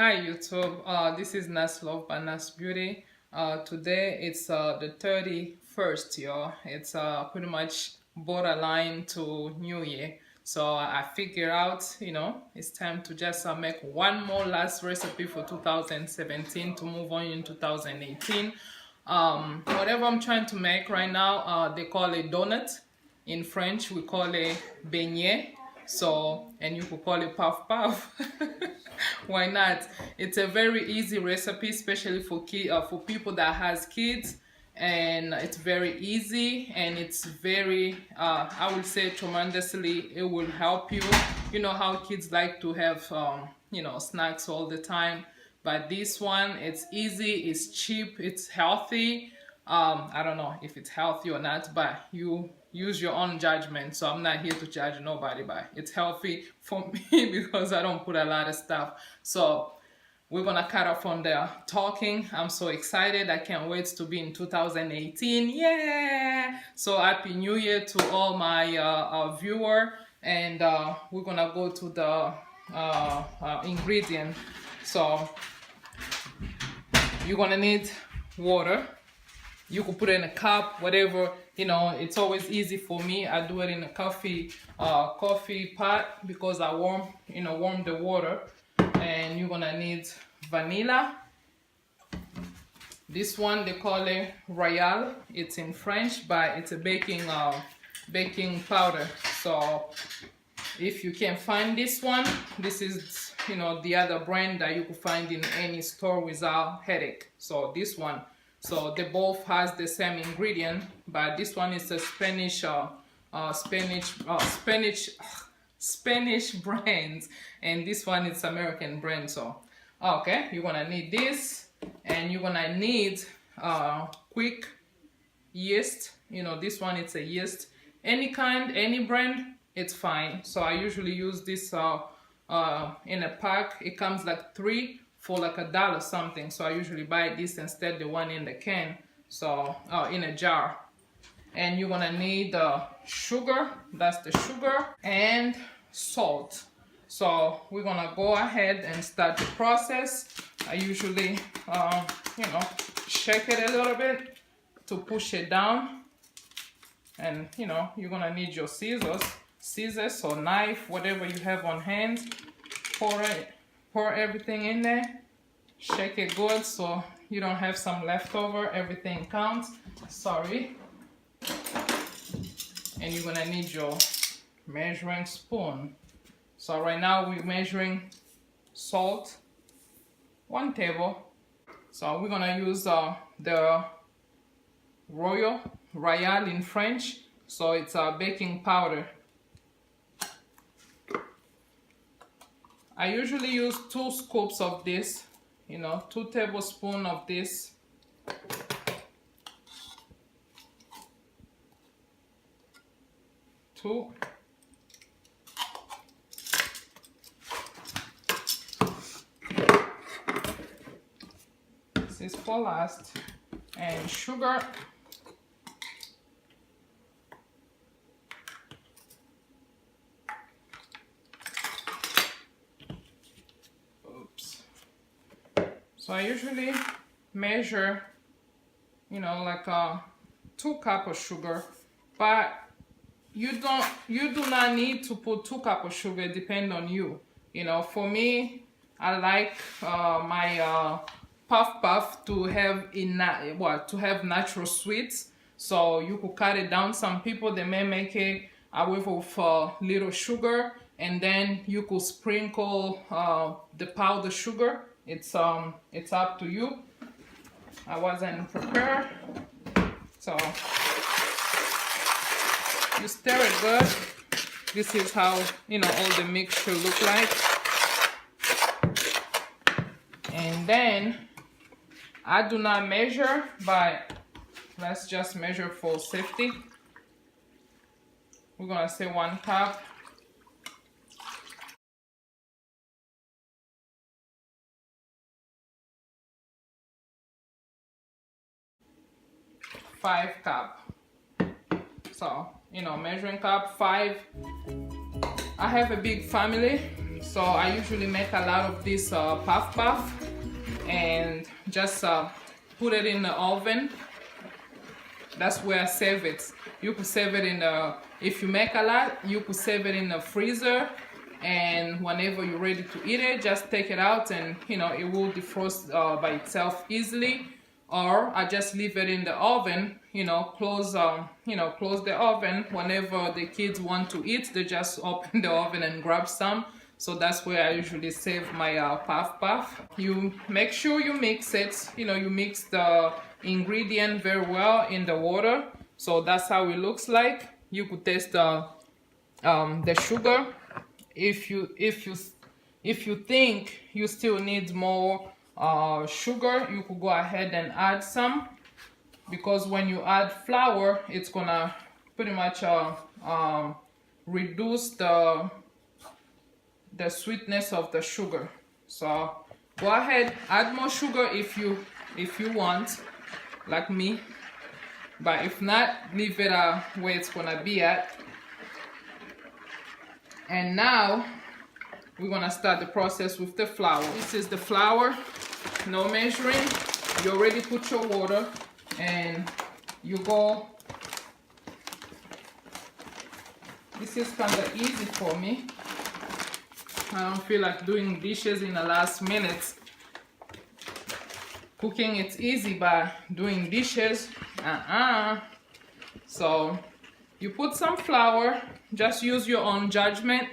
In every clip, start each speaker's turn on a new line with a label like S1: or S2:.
S1: Hi YouTube, this is Nas Love by Nas Beauty. Today it's the 31st, y'all. It's pretty much borderline to New Year. So I figure out, it's time to just make one more last recipe for 2017 to move on in 2018. Whatever I'm trying to make right now, they call it donut. In French, we call it beignet. So, and you could call it puff puff. Why not? It's a very easy recipe, especially for people that has kids, and it's very easy, and it's very I would say tremendously it will help you. You know how kids like to have snacks all the time, but this one, it's easy, it's cheap, it's healthy. I don't know if it's healthy or not, but you use your own judgment. So I'm not here to judge nobody, but it's healthy for me because I don't put a lot of stuff. So we're gonna cut off on the talking. I'm so excited. I can't wait to be in 2018. Yeah! So happy New Year to all my viewer, and we're gonna go to the ingredient. So you're gonna need water. You could put it in a cup, whatever, it's always easy for me. I do it in a coffee pot because I warm the water. And you're gonna need vanilla. This one, they call it Royale. It's in French, but it's a baking powder. So if you can find this one, this is, the other brand that you could find in any store without headache. So this one. So they both has the same ingredient, but this one is a Spanish brand, and this one is American brand. So okay, you're gonna need this, and you're gonna need quick yeast. This one, it's a yeast, any kind, any brand, it's fine. So I usually use this in a pack. It comes like 3 for like $1 something. So I usually buy this instead the one in the can, so in a jar. And you're gonna need sugar, that's the sugar, and salt. So we're gonna go ahead and start the process. I usually shake it a little bit to push it down, and you're gonna need your scissors or knife, whatever you have on hand. Pour everything in there, shake it good so you don't have some leftover. Everything counts. Sorry. And you're gonna need your measuring spoon. So right now we're measuring salt, 1 table. So we're gonna use the Royale in French. So it's a baking powder. I usually use 2 scoops of this, 2 tablespoons of this. Two. This is for last. And sugar. So I usually measure, like 2 cups of sugar, but you do not need to put 2 cups of sugar, depend on you. For me, I like my puff to have to have natural sweets. So you could cut it down. Some people, they may make it with little sugar, and then you could sprinkle the powdered sugar. It's up to you. I wasn't prepared, so you stir it good. This is how all the mixture look like. And then I do not measure, but let's just measure for safety. We're gonna say 1 cup. Five cup. So measuring cup 5. I have a big family, So I usually make a lot of this puff and just put it in the oven. That's where I save it. You could save it in the, if you make a lot, you could save it in the freezer, and whenever you're ready to eat it, just take it out and it will defrost by itself easily. Or I just leave it in the oven, close the oven. Whenever the kids want to eat, they just open the oven and grab some. So that's where I usually save my puff. You make sure you mix it, you mix the ingredient very well in the water. So that's how it looks like. You could taste the sugar. If you think you still need more sugar, you could go ahead and add some, because when you add flour, it's gonna pretty much reduce the sweetness of the sugar. So go ahead, add more sugar if you want, like me, but if not, leave it where it's gonna be at. And now we're gonna start the process with the flour. This is the flour, no measuring. You already put your water and you go. This is kind of easy for me. I don't feel like doing dishes in the last minute. Cooking it's easy, but doing dishes, So you put some flour, just use your own judgment.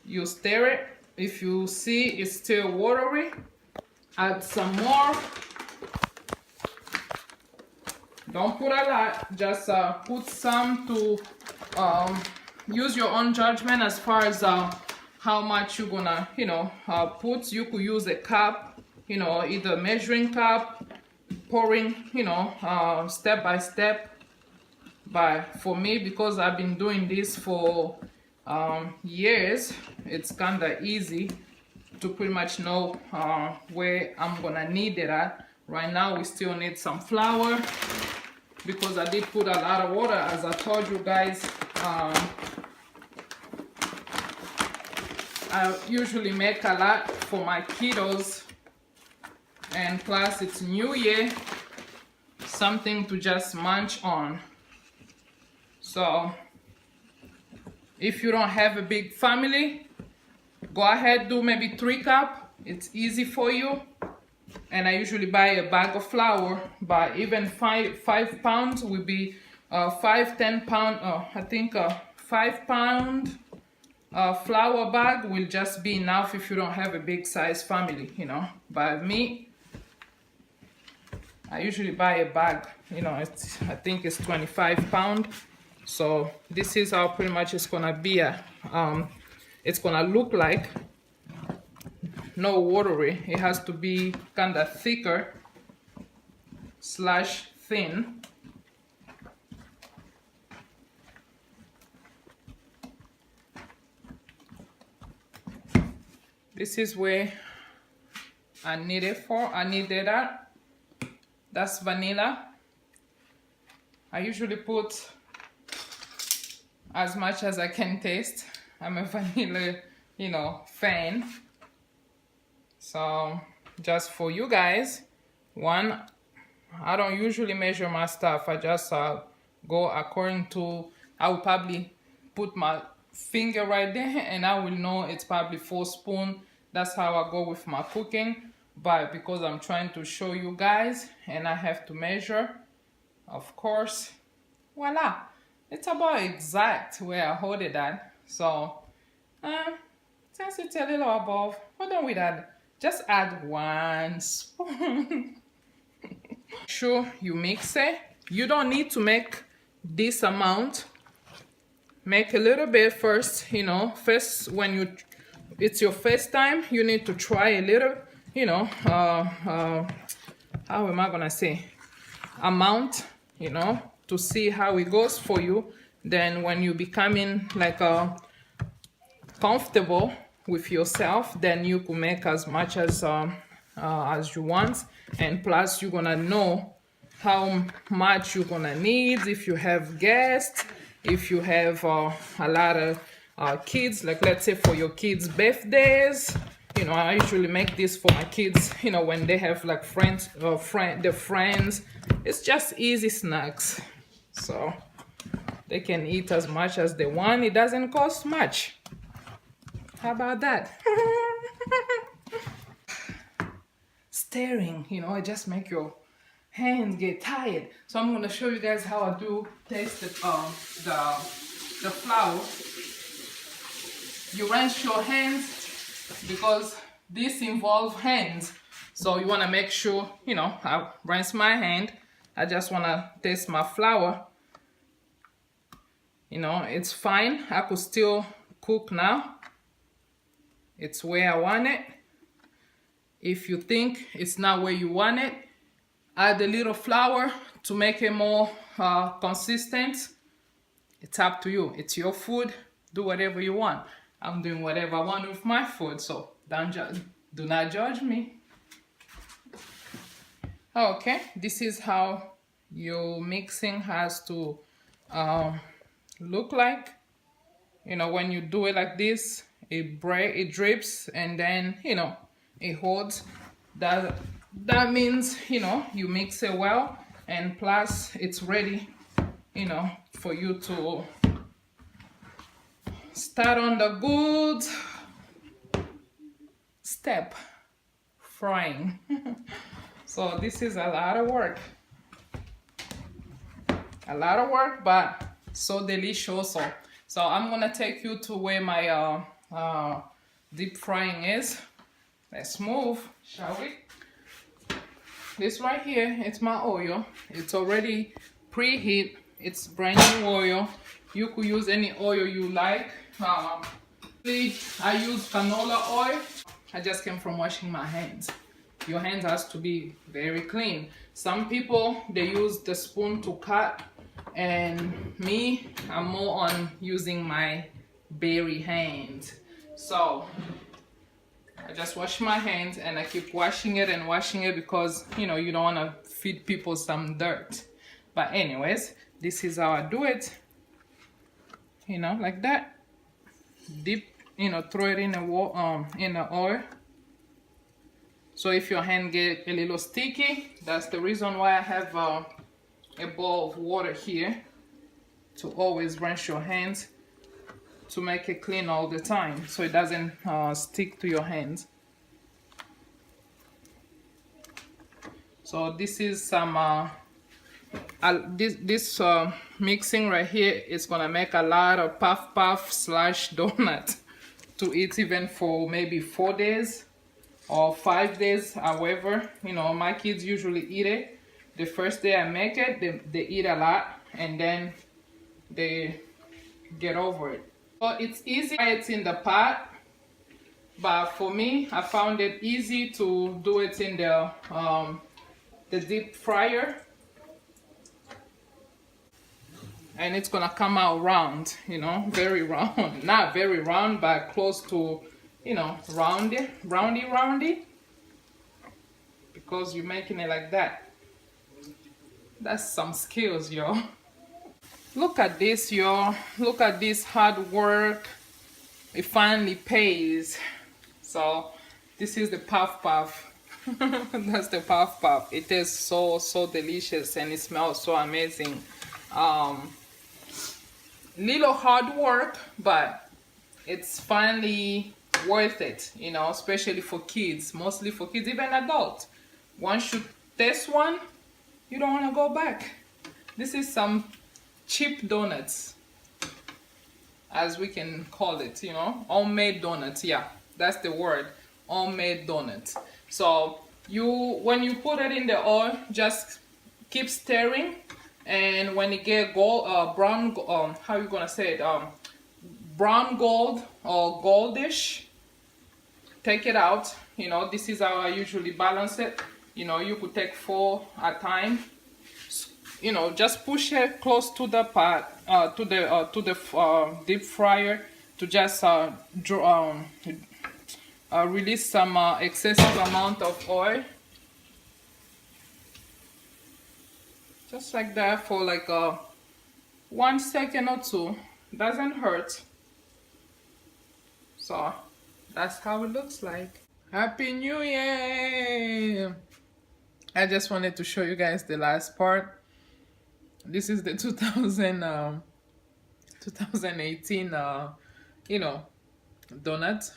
S1: You stir it. If you see it's still watery, add some more. Don't put a lot, just put some to use your own judgment as far as how much you're gonna put. You could use a cup, either measuring cup, pouring, step by step. But for me, because I've been doing this for years, it's kind of easy to pretty much know where I'm gonna need it at. Right now we still need some flour, because I did put a lot of water, as I told you guys. I usually make a lot for my kiddos, and plus it's New Year, something to just munch on. So if you don't have a big family, go ahead, do maybe 3 cups. It's easy for you. And I usually buy a bag of flour, but even 5 pounds will be 10 pound. I think 5 pound flour bag will just be enough if you don't have a big size family, But me, I usually buy a bag, I think it's 25 pound. So this is how pretty much it's gonna be. It's gonna look like. No watery. It has to be kind of thicker / thin. This is where I need it for. I needed that. That's vanilla. I usually put as much as I can taste. I'm a vanilla, fan. So just for you guys, I don't usually measure my stuff. I just go according to, I will probably put my finger right there and I will know it's probably 4 spoons. That's how I go with my cooking. But because I'm trying to show you guys and I have to measure, of course, voila. It's about exact where I hold it at. So since it's a little above, what don't we add? Just add 1 spoon. Sure you mix it. You don't need to make this amount. Make a little bit first, first when it's your first time, you need to try a little, how am I gonna say, amount, to see how it goes for you. Then when you becoming like comfortable with yourself, then you can make as much as you want. And plus you're gonna know how much you're gonna need if you have guests, if you have a lot of kids, like let's say for your kids' birthdays. You know, I usually make this for my kids, you know, when they have like friends, their friends. It's just easy snacks. So they can eat as much as they want. It doesn't cost much. How about that? Stirring, you know, it just make your hands get tired. So I'm gonna show you guys how I do taste the flour. You rinse your hands because this involves hands. So you wanna make sure, you know, I rinse my hand. I just wanna taste my flour. You know, it's fine. I could still cook now. It's where I want it. If you think it's not where you want it, add a little flour to make it more consistent. It's up to you. It's your food. Do whatever you want. I'm doing whatever I want with my food, so do not judge me. Okay, this is how your mixing has to look like. You know, when you do it like this, it drips, and then, you know, it holds. That means, you know, you mix it well, and plus it's ready, you know, for you to start on the good step, frying. So this is a lot of work, but so delicious. So I'm gonna take you to where my deep frying is. Let's move, shall we? This right here, it's my oil. It's already preheat. It's brand new oil. You could use any oil you like. I use canola oil. I just came from washing my hands. Your hands has to be very clean. Some people, they use the spoon to cut, and me, I'm more on using my berry hand. So I just wash my hands, and I keep washing it and washing it because, you know, you don't want to feed people some dirt. But anyways, this is how I do it. You know, like that. Dip, you know, throw it in the oil. So if your hand get a little sticky, that's the reason why I have a bowl of water here to always rinse your hands, to make it clean all the time so it doesn't stick to your hands. So this is some this mixing right here is gonna make a lot of puff / donut to eat even for maybe 4 days or 5 days. However, you know, my kids usually eat it. The first day I make it, they eat a lot, and then they get over it. So it's easy. It's in the pot, but for me, I found it easy to do it in the deep fryer, and it's gonna come out round, you know, very round. Not very round, but close to, you know, roundy, because you're making it like that. That's some skills, yo. Look at this, y'all. Look at this hard work. It finally pays. So this is the puff. That's the puff. It is so delicious, and it smells so amazing. Little hard work, but it's finally worth it, you know, especially for kids. Mostly for kids, even adults. Once you taste one, you don't want to go back. This is some cheap donuts, as we can call it, you know, homemade donuts. Yeah, that's the word, homemade donuts. So when you put it in the oil, just keep stirring, and when it get brown, how you gonna say it, brown gold or goldish, take it out. You know, this is how I usually balance it. You know, you could take 4 at a time. You know, just push it close to the pot, to the deep fryer, to just release some excessive amount of oil. Just like that for like 1 second or 2. Doesn't hurt. So that's how it looks like. Happy New Year! I just wanted to show you guys the last part. This is the 2018 you know, donut.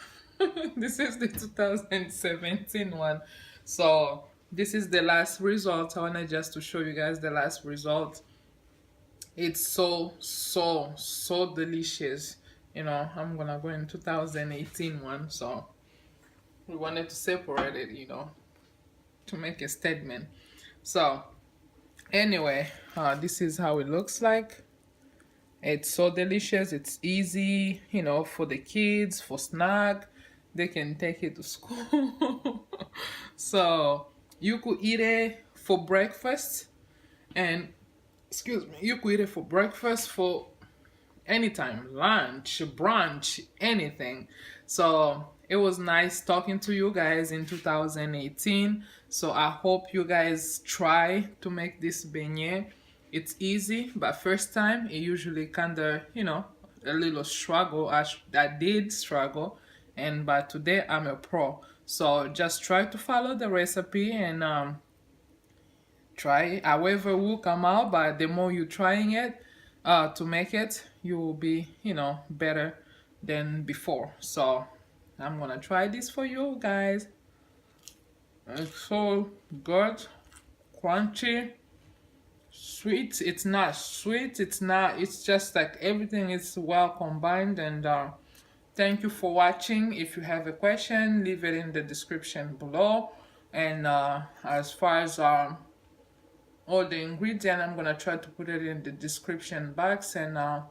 S1: This is the 2017 one. So this is the last result. I wanted just to show you guys the last result. It's so delicious. I'm gonna go in 2018 one. So we wanted to separate it, to make a statement. So anyway, this is how it looks like. It's so delicious. It's easy, for the kids, for snack. They can take it to school. So you could eat it for breakfast, and excuse me, you could eat it for breakfast, for anytime, lunch, brunch, anything. So it was nice talking to you guys in 2018. So I hope you guys try to make this beignet. It's easy, but first time it usually kind of, a little struggle. I did struggle, and but today I'm a pro. So just try to follow the recipe and try however will come out, but the more you trying it to make it, you will be better than before. So I'm gonna try this for you guys. It's so good, crunchy, sweet. It's not sweet, it's just like everything is well combined. And thank you for watching. If you have a question, leave it in the description below. And as far as all the ingredient, I'm gonna try to put it in the description box. And I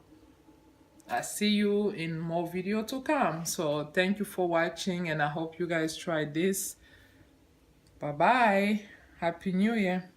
S1: see you in more video to come. So thank you for watching, and I hope you guys try this. Bye bye. Happy New Year.